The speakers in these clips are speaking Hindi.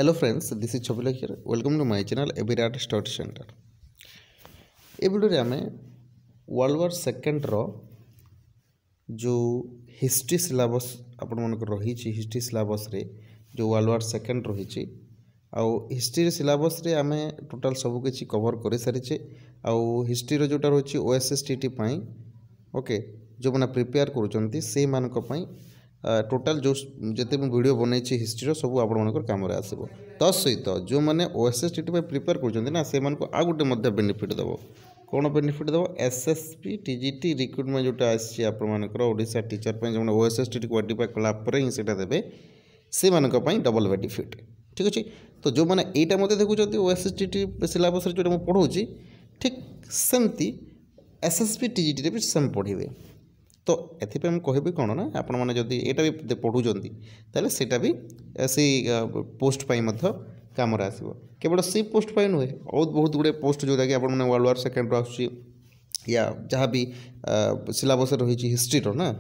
Hello friends, this is Chobila here. Welcome to my channel Ebirat Study Center. A video आम वर्ल्ड वार सेकेंड रो जो हिस्ट्री सिलेबस आपण मन रही हिस्ट्री सिलेबस रे जो वर्ल्ड वार सेकेंड रही आउ हिस्ट्री सिलेबस रे आम टोटाल सब किछि कवर कर सारी आउ हिस्ट्री जोटा रही ओएसएसटीटी पाई ओके जो मैंने प्रिपेयर करुँच से टोटाल जो जिते वीडियो बनई हिस्ट्री सब आपण काम आसो तसहित जो मैंने ओएसएसटीटी प्रिपेयर करुँच से आ गोटे बेनिफिट देव कौन बेनिफिट देव एसएसपी टीजीटी रिक्रुटमेंट जोटा आपर ओडिशा टीचर जो ओएसएसटीटी क्वालिफाई कलापर ही से देवे से डबल बेनिफिट ठीक अच्छे। तो जो मैंने यहाँ मत देखुं ओएसएसटीटी सिलेबस जो पढ़ाऊँगी ठीक सेमती एसएसपी टीजीटी भी सेम पढ़े तो एथि मुझे कहबी कौन ना आपण मैंने जब यहाँ भी पढ़ुं सेटा भी से पोस्ट काम आसो केवल सी पोस्ट पाई नुहे और बहुत गुड़े पोस्ट जोटा कि आपने वर्ल्ड वार सेकेंड आसूँ या जहाँ भी सिलेबस रही हिस्ट्री ना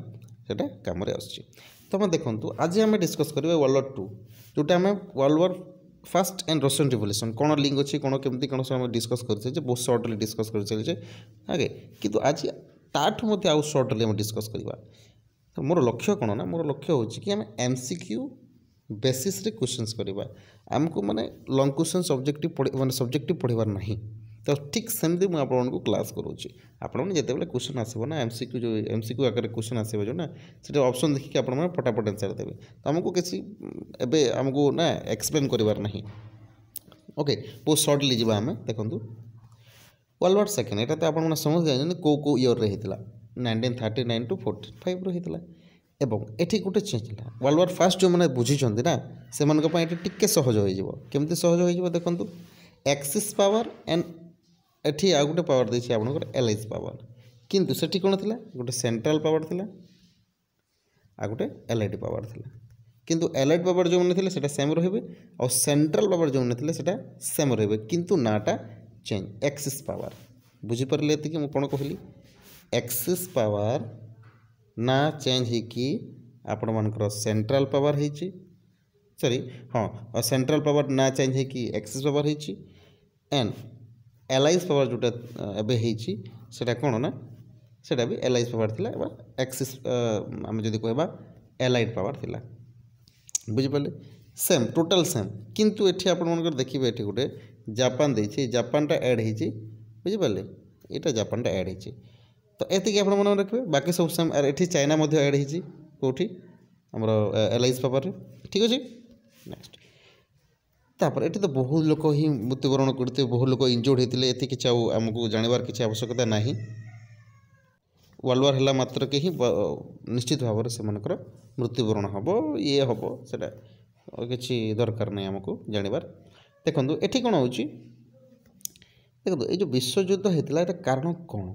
सेटा काम आसूँ। तो मैं देखो आज आम डिस्कस करवा वर्ल्ड वार टू जोटा आम world war fast and Russian revolution कौन लिंक अच्छी कौन केमती कौन सब डिस्कस कर बहुत सर्टली डिस्कस कर चलचे आगे किंतु आज ताठू मत आउ सर्टली आम डिस्कस करवा। तो मोर लक्ष्य कौन ना मोर लक्ष्य हो कि आम एमसीक्यू बेसिस रे क्वेश्चंस करवा आमको माने लॉन्ग क्वेश्चन सब्जेक्टिव माने सब्जेक्टिव पढ़वार नहीं। तो ठीक सेमती मुझे आपको क्लास करूँगी आपने जिते बड़े क्वेश्चन आसो ना एमसीक्यू आकार क्वेश्चन आसो जो ना से ऑप्शन देखिए आप फटाफट आंसर देवे तो आमको किसी एवं आमको ना एक्सप्लेन करार नहीं ओके बहुत सर्टली जावा आम देखूँ वर्ल्ड वार सेकेंड यहाँ तो आपने समझ जाए कौ इयर रे होता 1939 टू 45 रही एवं एठी गोटे चेंज है वर्ल्ड वार फास्ट जो मैंने बुझी ना से टिके सहज होमती सहज हो देखो एक्सिस पावर एंड एठी आ गोटे पावर देछि आपनकर एलाइज पावर किंतु सेठी कोन थिला गोटे सेंट्रल पावर थिला आ गोटे एलाइड पावर थिला किंतु एलाइड पावर जो मैंने थिले सेटा सेम रहिबे और सेंट्रल पावर जो मैंने थिले सेटा सेम रहिबे किंतु नाटा चेंज एक्सिस पावर बुझी परले एति कि मु कोन कहली एक्सिस पावर ना चेंज है कि आपण मानकर सेंट्रल पावर है सॉरी हाँ और सेंट्रल पावर ना चेंज है कि एक्सिस पावर है एंड एलाइज पावर जोटा एवं कौन ना सेटा भी एलाइज पावर थिला एक्सिस आम जदि कहबा एलाइड पावर थिला बुझिपारे सेम टोटल सेम किंतु एठी आपण मानकर देखिबे एठी गोटे जापान देछि जापानटा ऐड होइछि बुझिपारे एटा जापानटा ऐड होइछि तो एति आप रखिए बाकी सब सेम एठी चाइना ऐड होती कौटी आमर एलाइज पावर ठीक अच्छे। नेक्स्ट तापर एठी तो बहुत लोक ही मृत्युवरण करते बहुत लोक इंजोर्ड होते ये कि आमको जानवर किसी आवश्यकता नहीं वर्ल्ड वार है मात्र के ही निश्चित भाव से मृत्युवरण हम ये हम से किसी दरकार नहीं आमको जानवर। देखो ये कौन हो देखो ये जो विश्वयुद्ध होता है कारण कौन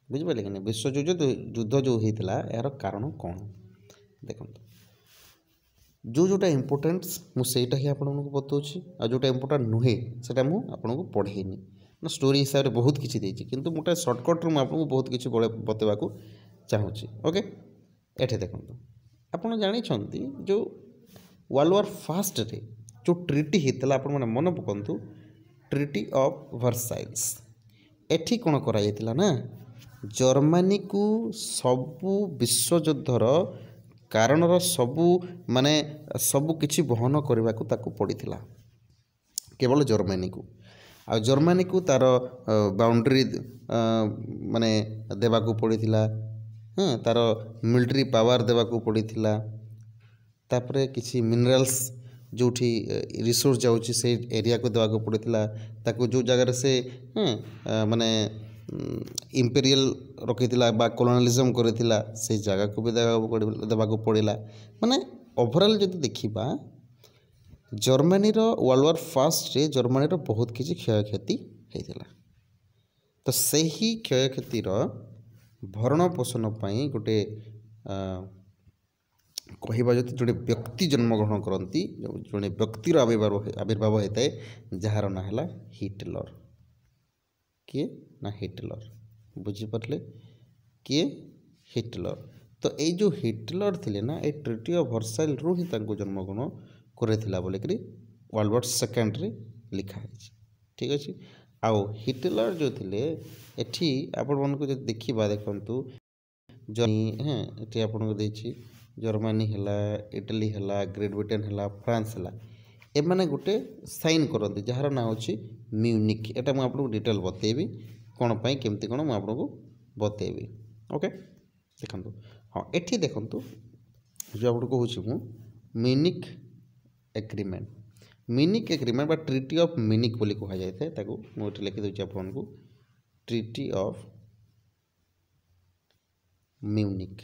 बुझिपारे कि नहीं विश्वयुद्ध जो होता यार कारण कौन देखो जोटा इम्पोर्टेन्स मुझे ही आपको बताऊँगी और जोटा इम्पोर्टेन्ट नुहे से आपको पढ़ेनी ना स्टोरी हिसाब से बहुत किसी देती किंतु मोटा सर्टकट्रे मुझे बहुत किसी बतवाक चाहूँगी ओके। ये देखो आप जानते जो वर्ल्ड वार फास्ट रे जो ट्रिटी होता आप मन पकातु ट्रिटी ऑफ वर्साइल्स एठी कौन करा ना जर्मनी को सबू विश्वयुद्धर कारणर सबू माने सबू किछि बहन करने को पड़ता केवल जर्मनी को आ जर्मनी को तार बाउंड्री माने देवाक पड़ता हाँ तार मिलिट्री पावर देवाक पड़ता तापरे किछि मिनरल्स जो रिसोर्स जाऊँगी से एरिया को देवाक पड़ता ताको जो जगार से हाँ माने इंपेरियल रखी कॉलोनियलिज्म करथिला से जगह को भी देवाक पड़ेगा माने ओवरऑल जब देखा जर्मनी वर्ल्ड वार फास्ट रे जर्मनी बहुत किसी क्षय क्षति होता तो से ही क्षय क्षतिर भरण पोषण गोटे कहवा जो जोड़े व्यक्ति जन्मग्रहण करती जोड़े व्यक्तिर आविर्भाव होता है जार ना है हिटलर किए ना हिटलर बुझीपारे किए हिटलर तो ये जो हिटलर थिले ना ये ट्रिटी ऑफ वर्साइल रू ही जन्मग्रहण କରିଥିଲା ବୋଲିକରି ୱାର୍ଲଡ ୱାର୍ ସେକେଣ୍ଡରେ ଲିଖା ହେଇଛି। ଠିକ୍ ଅଛି। ଆଉ ହିଟଲର ଯେଉଁ ଥିଲେ ଏଠି ଆପଣମାନଙ୍କୁ ଯଦି ଦେଖିବା ଦେଖନ୍ତୁ ଏଠି ଆପଣଙ୍କୁ ଦେଇଛି ଜର୍ମାନୀ ହେଲା, ଇଟାଲୀ ହେଲା, ଗ୍ରେଟ୍ ବ୍ରିଟେନ୍ ହେଲା, ଫ୍ରାନ୍ସ ହେଲା, ଏମାନେ ଗୋଟେ ସାଇନ୍ କରନ୍ତି ଯାହାର ନାଁ ହେଉଛି ମ୍ୟୁନିକ୍। ଏଇଟା ମୁଁ ଆପଣଙ୍କୁ ଡିଟେଲ୍ ବତେଇବି କ'ଣ ପାଇଁ କେମିତି କ'ଣ ମୁଁ ଆପଣଙ୍କୁ ବତେଇବି। ଓକେ, ଦେଖନ୍ତୁ ହଁ ଏଠି ଦେଖନ୍ତୁ ଯେଉଁ ଆପଣଙ୍କୁ କହୁଛି ମୁଁ ମ୍ୟୁନିକ୍ ଏଗ୍ରିମେଣ୍ଟ। ମ୍ୟୁନିକ୍ ଏଗ୍ରିମେଣ୍ଟ ବା ଟ୍ରିଟି ଅଫ୍ ମ୍ୟୁନିକ୍ ବୋଲି କୁହାଯାଇଥାଏ ତାକୁ। ମୁଁ ଏଠି ଲେଖିଦେଉଛି ଆପଣଙ୍କୁ ଟ୍ରିଟି ଅଫ୍ ମ୍ୟୁନିକ୍।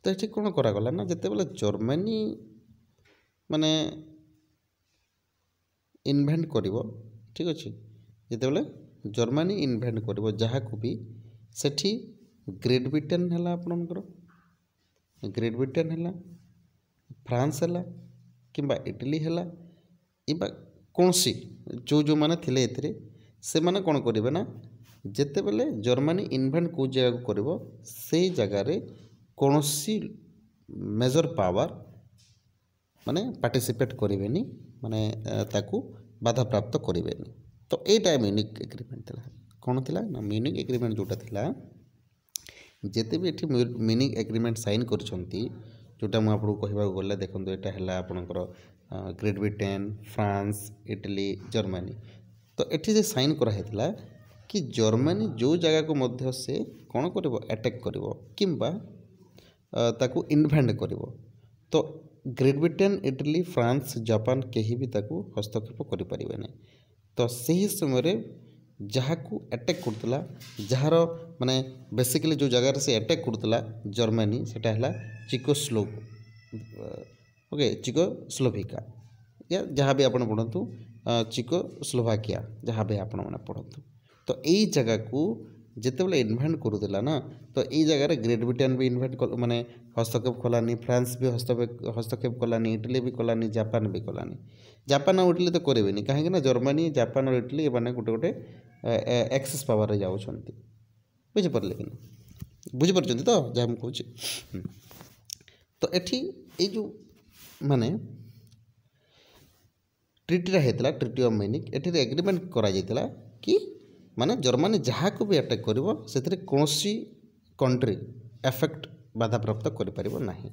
ତ ଏଠି କ'ଣ କରାଗଲା ନା ଯେତେବେଳେ ଜର୍ମାନୀ ମାନେ ଇନଭେଣ୍ଟ କରିବ, ଠିକ୍ ଅଛି, ଯେତେବେଳେ ଜର୍ମାନୀ ଇନଭେଣ୍ଟ କରିବ ଯାହାକୁ ବି ସେଠି ଗ୍ରେଟ୍ ବ୍ରିଟେନ୍ ହେଲା, ଆପଣଙ୍କର ଗ୍ରେଟ୍ ବ୍ରିଟେନ୍ ହେଲା, ଫ୍ରାନ୍ସ ହେଲା କିମ୍ବା ଇଟାଲୀ ହେଲା, କିମ୍ବା କୌଣସି ଯେଉଁମାନେ ଥିଲେ ଏଥିରେ ସେମାନେ କ'ଣ କରିବେ ନା ଯେତେବେଳେ ଜର୍ମାନୀ ଇନଭେଣ୍ଟ କେଉଁ ଜାଗାକୁ କରିବ ସେଇ ଜାଗାରେ କୌଣସି ମେଜର ପାୱାର ମାନେ ପାର୍ଟିସିପେଟ୍ କରିବେନି, ମାନେ ତାକୁ ବାଧାପ୍ରାପ୍ତ କରିବେନି। ତ ଏଇଟା ମ୍ୟୁନିକ୍ ଏଗ୍ରିମେଣ୍ଟ ଥିଲା। କ'ଣ ଥିଲା ନା ମ୍ୟୁନିକ୍ ଏଗ୍ରିମେଣ୍ଟ ଯେଉଁଟା ଥିଲା, ଯେତେ ବି ଏଠି ମ୍ୟୁନିକ୍ ଏଗ୍ରିମେଣ୍ଟ ସାଇନ୍ କରିଛନ୍ତି, ଯେଉଁଟା ମୁଁ ଆପଣଙ୍କୁ କହିବାକୁ ଗଲେ ଦେଖନ୍ତୁ ଏଇଟା ହେଲା ଆପଣଙ୍କର great Britain, France, Italy, Germany. ତ ଏଠି ଯେ ସାଇନ୍ କରାହେଇଥିଲା କି ଜର୍ମାନୀ ଯେଉଁ ଜାଗାକୁ ମଧ୍ୟ ସେ କ'ଣ କରିବ ଆଟାକ୍ କରିବ କିମ୍ବା ତାକୁ ଇନଭେଣ୍ଟ କରିବ, ତ great Britain, Italy, France, Japan କେହି ବି ତାକୁ ହସ୍ତକ୍ଷେପ କରିପାରିବେ ନାହିଁ। ତ ସେହି ସମୟରେ ଯାହାକୁ ଆଟାକ୍ କରୁଥିଲା, ଯାହାର ମାନେ ବେସିକାଲି ଯେଉଁ ଜାଗାରେ ସେ ଆଟାକ୍ କରୁଥିଲା ଜର୍ମାନୀ, ସେଟା ହେଲା ଚିକୋସ୍ଲୋଭାକିଆ, ଯାହା ବି ଆପଣ ପଢ଼ନ୍ତୁ, ଚିକୋସ୍ଲୋଭାକିଆ ଯାହା ବି ଆପଣମାନେ ପଢ଼ନ୍ତୁ। ତ ଏଇ ଜାଗାକୁ ଯେତେବେଳେ ଇନଭେଣ୍ଟ କରୁଥିଲା ନା, ତ ଏଇ ଜାଗାରେ ଗ୍ରେଟ୍ ବ୍ରିଟେନ୍ ବି ମାନେ ହସ୍ତକ୍ଷେପ କଲାନି, ଫ୍ରାନ୍ସ ବି ହସ୍ତକ୍ଷେପ କଲାନି, ଇଟାଲୀ ବି କଲାନି, ଜାପାନ ବି କଲାନି। ଜାପାନ ଆଉ ଇଟାଲୀ ତ କରିବେନି, କାହିଁକିନା ଜର୍ମାନୀ, ଜାପାନ ଆଉ ଇଟାଲୀ ଏମାନେ ଗୋଟେ ଏକ୍ସେସ୍ ପାୱାରରେ ଯାଉଛନ୍ତି। ବୁଝିପାରିଲେ କି ନା? ବୁଝିପାରୁଛନ୍ତି ତ ଯାହା ମୁଁ କହୁଛି? ତ ଏଠି ଏଇ ଯେଉଁ ମାନେ ଟ୍ରିଟିଟା ହେଇଥିଲା, ଟ୍ରିଟି ଅଫ୍ ମ୍ୟୁନିକ୍, ଏଠିରେ ଏଗ୍ରିମେଣ୍ଟ କରାଯାଇଥିଲା କି ମାନେ ଜର୍ମାନୀ ଯାହାକୁ ବି ଆଟାକ୍ କରିବ ସେଥିରେ କୌଣସି କଣ୍ଟ୍ରି ଏଫେକ୍ଟ ବାଧାପ୍ରାପ୍ତ କରିପାରିବ ନାହିଁ।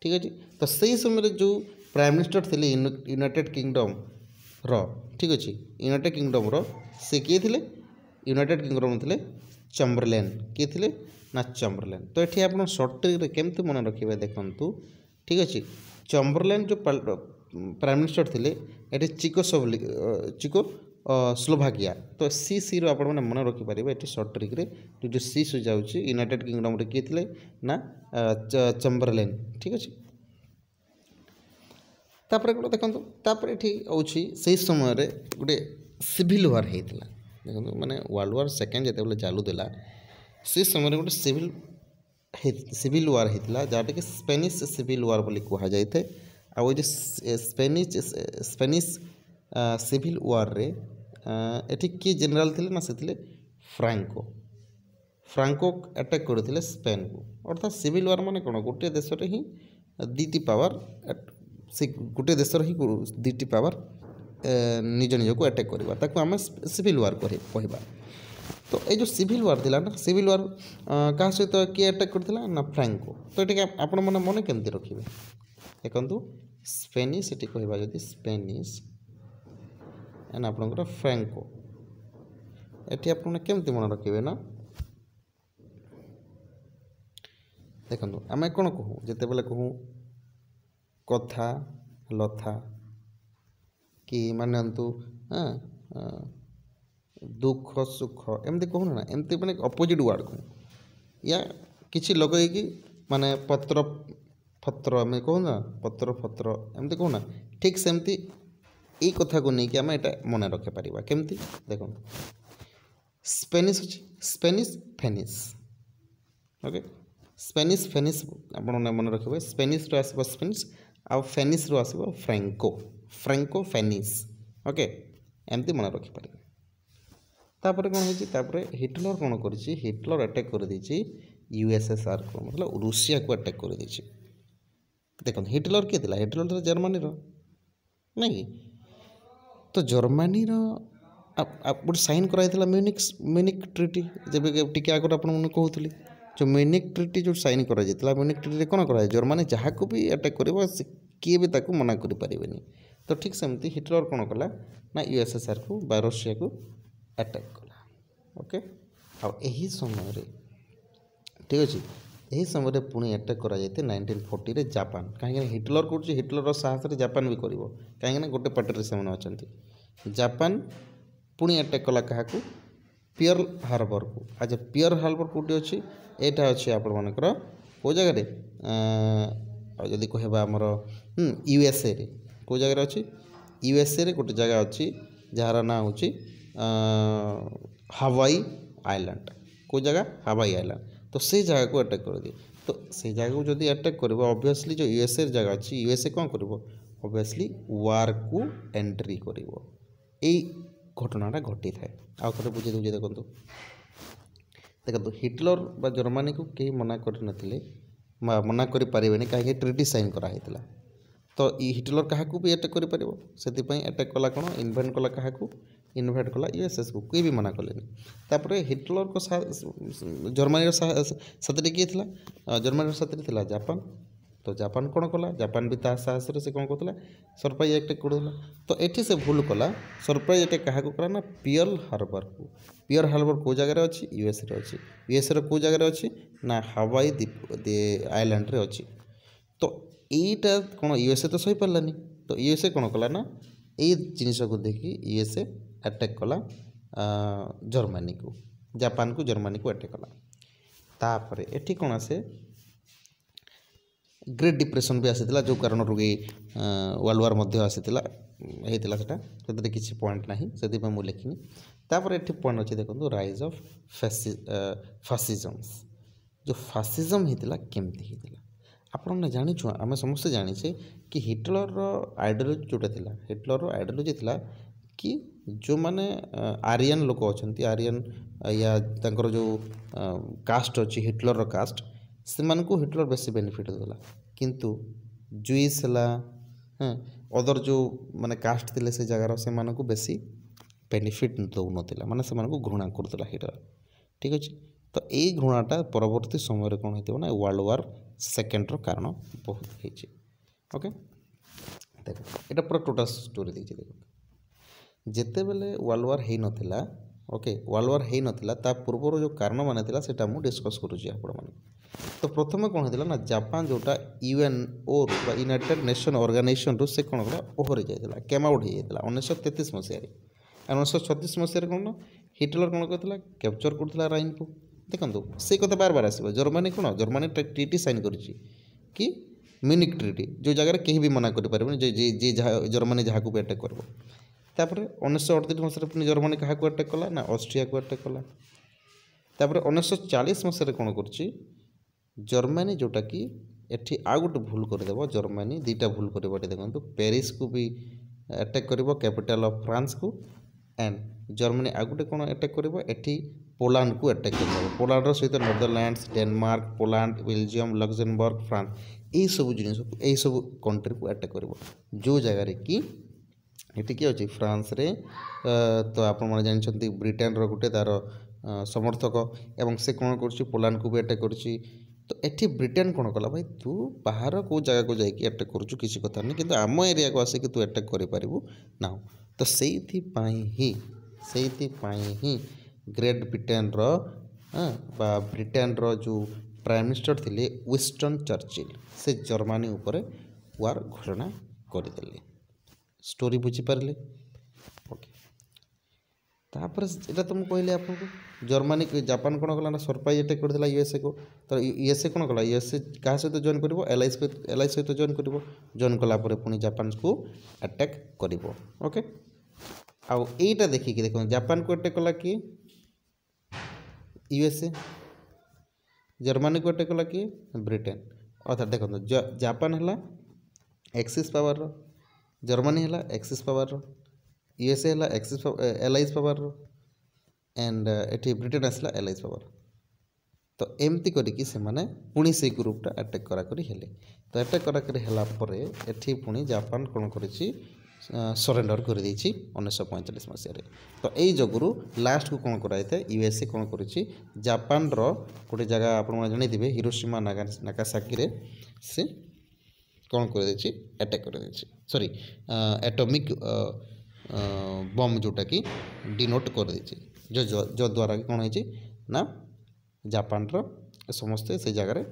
ଠିକ୍ ଅଛି। ତ ସେହି ସମୟରେ ଯେଉଁ ପ୍ରାଇମ୍ ମିନିଷ୍ଟର ଥିଲେ ୟୁନାଇଟେଡ୍ କିଙ୍ଗଡମ୍ର, ଠିକ୍ ଅଛି, ୟୁନାଇଟେଡ୍ କିଙ୍ଗଡମ୍ର ସେ କିଏ ଥିଲେ? ୟୁନାଇଟେଡ୍ କିଙ୍ଗଡମ୍ ଥିଲେ ଚମ୍ବରଲେନ୍। କିଏ ଥିଲେ ନା ଚମ୍ବରଲେନ୍। ତ ଏଠି ଆପଣ ସର୍ଟ ଟ୍ରିକ୍ରେ କେମିତି ମନେ ରଖିବେ ଦେଖନ୍ତୁ, ଠିକ୍ ଅଛି। ଚମ୍ବରଲେନ୍ ଯେଉଁ ପ୍ରାଇମ୍ ମିନିଷ୍ଟର ଥିଲେ ଏଠି ଚିକୋସ୍ଲୋଭାକିଆ। ତ ସିରୁ ଆପଣମାନେ ମନେ ରଖିପାରିବେ ଏଠି ସର୍ଟ ଟ୍ରିକ୍ରେ ଯେଉଁ ସି ଯାଉଛି ୟୁନାଇଟେଡ୍ କିଙ୍ଗଡମ୍ରେ କିଏ ଥିଲେ ନା ଚମ୍ବରଲେନ୍। ଠିକ୍ ଅଛି। ତାପରେ ଗୋଟେ ଦେଖନ୍ତୁ, ତାପରେ ଏଠି ହେଉଛି ସେହି ସମୟରେ ଗୋଟେ ସିଭିଲ୍ ୱାର୍ ହେଇଥିଲା। ଦେଖନ୍ତୁ ମାନେ ୱାର୍ଲଡ ୱାର୍ ସେକେଣ୍ଡ ଯେତେବେଳେ ଚାଲୁଥିଲା ସେ ସମୟରେ ଗୋଟେ ସିଭିଲ୍ ୱାର୍ ହେଇଥିଲା, ଯାହାଟାକି ସ୍ପେନିଶ ସିଭିଲ୍ ୱାର୍ ବୋଲି କୁହାଯାଇଥାଏ। ଆଉ ଏ ଯେଉଁ ସ୍ପେନିଶ ସିଭିଲ୍ ୱାର୍ରେ ଏଠି କିଏ ଜେନେରାଲ୍ ଥିଲେ ନା ସେ ଥିଲେ ଫ୍ରାଙ୍କୋ ଆଟାକ୍ କରିଥିଲେ ସ୍ପେନ୍କୁ। ଅର୍ଥାତ୍ ସିଭିଲ୍ ୱାର୍ ମାନେ କ'ଣ, ଗୋଟିଏ ଦେଶରେ ହିଁ ଦୁଇଟି ପାୱାର, ସେ ଗୋଟିଏ ଦେଶର ହିଁ ଦୁଇଟି ପାୱାର ନିଜ ନିଜକୁ ଆଟାକ୍ କରିବା, ତାକୁ ଆମେ ସିଭିଲ୍ ୱାର୍ କହିବା। ତ এই ଯେଉଁ ସିଭିଲ୍ ୱାର୍ ଥିଲା ନା, ସିଭିଲ୍ ୱାର୍ କାହା ସହିତ କିଏ ଆଟାକ୍ କରିଥିଲା ନା ଫ୍ରାଙ୍କୋ। ତ ଏଠିକି ଆପଣମାନେ ମନେ କେମିତି ରଖିବେ ଦେଖନ୍ତୁ, ସ୍ପେନିଶ ଏଠି କହିବା ଯଦି ସ୍ପେନିଶ ଏଣ୍ଡ ଆପଣଙ୍କର ଫ୍ରାଙ୍କୋ, ଏଠି ଆପଣମାନେ କେମିତି ମନେ ରଖିବେ ନା ଦେଖନ୍ତୁ, ଆମେ କ'ଣ କହୁ ଯେତେବେଳେ କହୁ କଥା ଲଥା କି ମାନନ୍ତୁ ଦୁଃଖ ସୁଖ ଏମିତି କହୁନା ନା, ଏମିତି ମାନେ ଅପୋଜିଟ୍ ୱାର୍ଡ଼ କହୁ, ୟା କିଛି ଲଗେଇକି ମାନେ ପତ୍ର ଆମେ କହୁନା, ପତ୍ର ଏମିତି କହୁନା, ଠିକ୍ ସେମିତି ଏଇ କଥାକୁ ନେଇକି ଆମେ ଏଇଟା ମନେ ରଖିପାରିବା। କେମିତି ଦେଖନ୍ତୁ, ସ୍ପେନିଶ ଅଛି, ସ୍ପେନିଶ ଫେନିସ୍। ଓକେ, ସ୍ପେନିଶ ଫେନିସ୍ ଆପଣ ମନେ ରଖିବେ। ସ୍ପେନିଶରୁ ଆସିବ ସ୍ପେନିଶ ଆଉ ଫେନିସ୍ରୁ ଆସିବ ଫ୍ରାଙ୍କୋ ଫେନିସ୍। ଓକେ, ଏମିତି ମନେ ରଖିପାରିବେ। ତାପରେ କ'ଣ ହେଇଛି, ତାପରେ ହିଟଲର କ'ଣ କରିଛି, ହିଟଲର ଆଟାକ୍ କରିଦେଇଛି ୟୁଏସ୍ଏସ୍ଆର୍କୁ, ମତଲବ ରୁଷିଆକୁ ଆଟାକ୍ କରିଦେଇଛି। देखो हिटलर किए थिला हिटलर तो जर्मनी रो नहीं कि तो जर्मनी रो गोटे साइन कराइला म्यूनिक ट्रिटी जब टी आगे आपने कहूली जो म्यूनिक ट्रिटी जो साइन कर म्यूनिक ट्रिटी कौन कराए जर्मनी जहाँ को भी अटैक कर किए भी ताको मना करें तो ठीक सेमती हिटलर कौन कला ना यूएसएसआर को बा रशिया को अटैक कला ओके आई समय ठीक अच्छे यही समय पुणी अटैक कर 1940 रे जापान कहीं हिटलर कर हिटलर साहस जापान भी कर कहीं गोटे पार्टी से अच्छा जापान पुणी अटैक कला क्या पियर्ल हार्बर को आज पियर्ल हार्बर कौटी अच्छी यहाँ अच्छे आपण मानकर कौ जगह जदि कहवा आमर यूएसए रे कौ जगह अच्छी यूएसए रे गोटे जगह अच्छी जार ना हूँ हावाई आइलैंड कौ जगह हावाई आइलैंड तो से जगह को अटैक कर दिए तो से जगह को जब अटैक कर ऑब्वियसली जो यूएसए जगह अच्छी यूएसए कौन कर ऑब्वियसली वार को एंट्री कर घटनाटा घटी थाए आउ थे बुझे दूसरे देखो हिटलर बा जर्मनी को कहीं मना कर नथिले मना करें कहीं ट्रिटी साइन कराई तो हिटलर क्या भी अटैक कर अटैक कला कौन इनवेट कला क्या इनवेट कला यूएसएस को कोई भी मना कले हिटलर को जर्मनी साथ किए जर्मनी साथ थी जापान तो जापान कौन कला जापान भी साहस से कौन कहला सरप्राइज अटैक कर तो ये से भूल कला सरप्राइज अटैक क्या कला ना पियर्ल हार्बर कौ जगह अच्छी यूएसए अच्छी यूएसए कौ जगह अच्छी ना हावाई द्वीप आइलैंड रे अच्छी तो यहीटा कौन यूएसए तो सही पारानी तो यूएसए कौन कला ना ये जिनस को देखिए यूएसए अटैक कला जर्मनी को जापान को जर्मनी को अटैक कला तापर एठी कौन आसे ग्रेट डिप्रेशन भी आसीला जो कारण रोगी वर्ल्ड वार मध्य आसीला होता से किसी पॉइंट ना से मुझे लिखिनी तापर ये पॉइंट अच्छे देखो राइज ऑफ फासिजम्स जो फासिजम होता केमती होता आपने जाचु आम समस्ते जाचे कि हिटलर आइडियोलॉजी जोटा था हिटलर आइडियोलॉजी था कि जो माने आर्यन लोक अच्छा आर्यन या तंकर जो कास्ट अच्छी हिटलर कास्ट से हिटलर बेसी बेनिफिट देला किंतु जुइस है अदर जो माने कास्ट थे से जगार से बेसी बेनिफिट दौन माने से घृणा करता हिटलर ठीक अच्छे तो यही घृणाटा परवर्ती समय कौन होता ना वर्ल्ड वार सेकेंड कारण बहुत होती ओके देखो यहाँ पूरा टोटाल स्टोरी देखिए देखो जिते बेले वर्ल्ड वार हो नाला ओके वर्ल्ड वार हो नाला पूर्वर जो कारण मान था डिस्कस करुँच आपण तो प्रथम कौन होता ना जापान जोटा यूएनओ यूनाइटेड नेशन ऑर्गेनाइजेशन रू से कौन कला ओहरी जाता केम आउट हो जाता 1933 मसीह 1936 मसीह कौन हिटलर कौन करता कैप्चर करता राइन को देखो से कथा बार बार आसो जर्मनी कौन जर्मनी ट्रिटी साइन कर म्यूनिक ट्रिटी जो जगह कहीं भी मना करें जर्मनी जहाँ को भी अटैक कर 1938 मसीह पुणी जर्मनी क्या अटैक कला ना ऑस्ट्रिया को अटैक कला 1940 मसीह कौन कर जर्मनी जोटा कि एठी आ गोटे भूल करदेव जर्मनी दुईटा भूल कर देखो पेरिस को भी अटैक कर कैपिटल ऑफ फ्रांस को एंड जर्मनी आ गोटे कौन अटैक कर पोलैंड को अटैक कर पोलैंड सहित Netherlands Denmark Poland Belgium Luxembourg France यही सब जिन यही सब कंट्री को अटैक कर जो जगार कि ये किए अच्छे फ्रांस रे तो आप जानते ब्रिटेन गोटे तार समर्थक एवं से कौन कर पोलैंड को भी अटैक कर तो ये ब्रिटेन कौन कला भाई तू बाहर कौ जगह को जाकि अटैक करुचु किसी कथा नहीं किंतु आम एरिया को आसिक तू अटैक करूँ ना तो से ही ग्रेट ब्रिटेन ब्रिटेन जो प्राइम मिनिस्टर थे विंस्टन चर्चिल से जर्मनी उपर वार घोषणा करदे स्टोरी बुझीपारे ओके तापर यहाँ तो मुझे कहली आपको जर्मनी जापान कौन कला ना सरप्राइज अटैक करता यूएसए को तो यूएसए कौन कला यूएसए क्या सहित जॉइन कर एल सहित जॉइन कर जॉइन कलापर पुणी जापान को अटैक कर ओके आउ यहीटा देखिए देखो जापान को अटैक कला किए यूएसए जर्मनी को अटैक कला किए ब्रिटेन अर्थात देखो जापान है एक्सिस पावर जर्मनी है एक्सिस पावर यूएसए है एक्सिस एलाइज पावर एंड ये ब्रिटेन आसला एलाइज पावर तो एमती करके से पुणी से ग्रुपटा आटाक कराकरी हेले तो आटाक कराकरी होला परे एठी पुणी जापान कौन करिछि सरेंडर कर देछि 1945 मसीह तो यही जगुरु लास्ट को कौन कराइए यूएसए कौन करिछि जापान रो गोटे जगह आपण जानिथिबे हिरोशिमा नागासाकी रे से कौन कर देछि अटैक कर देछि सॉरी एटॉमिक बम जोटा कि डिनोट कर देछि जो द्वारा कौन है ना जापान रो समस्ते से जगह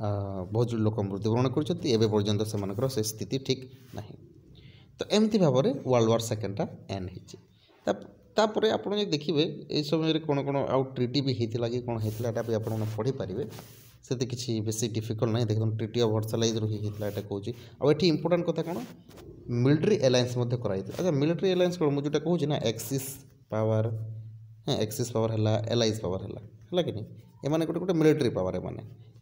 बहुत लोक मृत्युवरण कर पर्यंत से स्थिति ठीक नहीं तो एमती भाव में वर्ल्ड वार सेकेंडटा एंड होपर आप देखिए ये समय कौन कौन आउ ट्रिटी भी होता कि कौन होता भी आप पढ़ी पारे से किसी बेस डिफिकल्ट ना देखो ट्रिटी ऑफ वर्सालाइज होता है कौन आठी इंपोर्टाट कथा कौन मिलिट्री एलायंस कराई अच्छा मिलिट्री एलायंस कौन मुझे कहूँ ना एक्सिस पावर हाँ एक्सिस पावर है एलाइज पावर है कि नहीं एम गोटे गोटे मिलिट्री पावर एम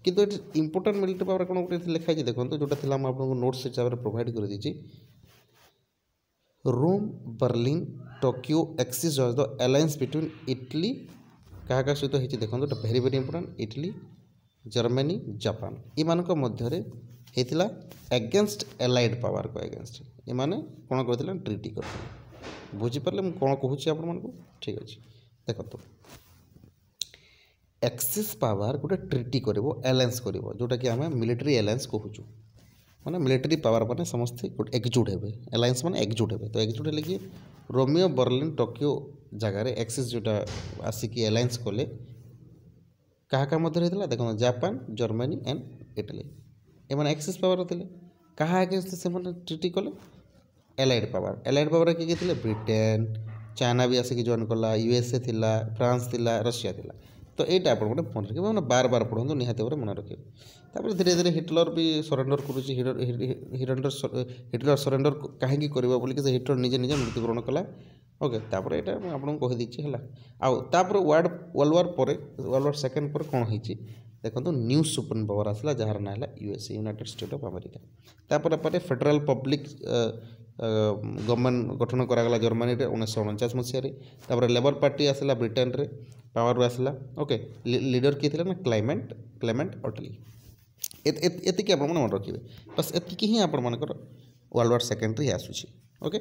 कितु इंपोर्टाट मिलिट्री पावर कौन गोटे लिखाई देखो जोटा थी आपको नोट्स हिसाब से प्रोवाइड कर दी Rome Berlin Tokyo axis the alliance between Italy क्या सहित होती देखो very very important Italy Germany Japan इमानक मध्य होता एगेन्स्ट एलाइड पावर को एगेन्स्ट एमाने कौन करते ट्रिटी कर बुझीपारे मुझे कौन कहूँ आपको ठीक अच्छे देखो एक्सिस पावर गोटे ट्रिटी कर एलायंस कर जोटा कि आम मिलिट्री एलायंस कहूँ माने मिलिट्री पावर माने समस्ते एकजुट हे एलायंस माने एकजुट हे तो एकजुट है कि रोमियो बर्लिन टोक्यो जगार एक्सिस जोटा आसिक एलायंस कले क्या मध्य होता देखो जापान जर्मनी एंड इटली एम एक्सिस पावर थे क्या अगेंस्ट से ट्रिटी कले एलाइड पावर किए थे ब्रिटेन चाइना भी आसिक जॉइन कला यूएसए थिला फ्रांस थिला रशिया थिला तो यहाँ आप मन रखिए मैंने बार बार पढ़ो निहाती भाव मन रखिए तापर धीरे धीरे हिटलर भी सरेंडर करुच्ची हिटलर सरेंडर कहीं करवा बोलिक से हिटलर निजे निजे मृत्युवरण कला ओके तापर यहाँ आपको कहीदेची है आउर वर्ल्ड वार सेकेंड पर कौन होती देखो न्यू सुप्रीम पावर आसला जार ना है USA United state of America तापर फेडरल पब्लिक गवर्नमेंट गठन करागला जर्मनी रे 1949 मसीह लेबर पार्टी आसला ब्रिटेन रे पावर आसला ओके लीडर किए थे ना क्लेमेंट अटली एतिक आप मन रखिए बस एतिक ही आप वर्ल्ड वार सेकेंड रे आसूची ओके।